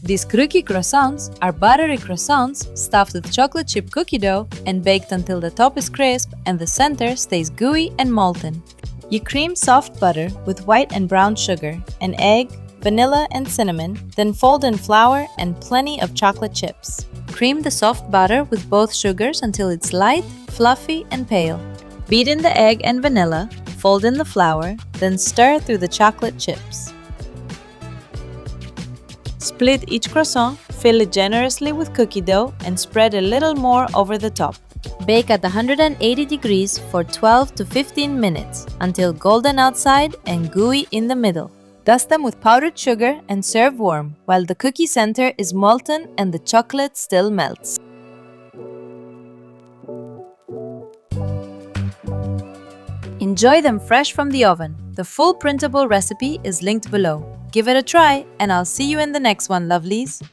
These Crookie Croissants are buttery croissants stuffed with chocolate chip cookie dough and baked until the top is crisp and the center stays gooey and molten. You cream soft butter with white and brown sugar, an egg, vanilla and cinnamon, then fold in flour and plenty of chocolate chips. Cream the soft butter with both sugars until it's light, fluffy and pale. Beat in the egg and vanilla, fold in the flour, then stir through the chocolate chips. Split each croissant, fill it generously with cookie dough and spread a little more over the top. Bake at 180 degrees for 12 to 15 minutes until golden outside and gooey in the middle. Dust them with powdered sugar and serve warm while the cookie center is molten and the chocolate still melts. Enjoy them fresh from the oven. The full printable recipe is linked below. Give it a try, and I'll see you in the next one, lovelies!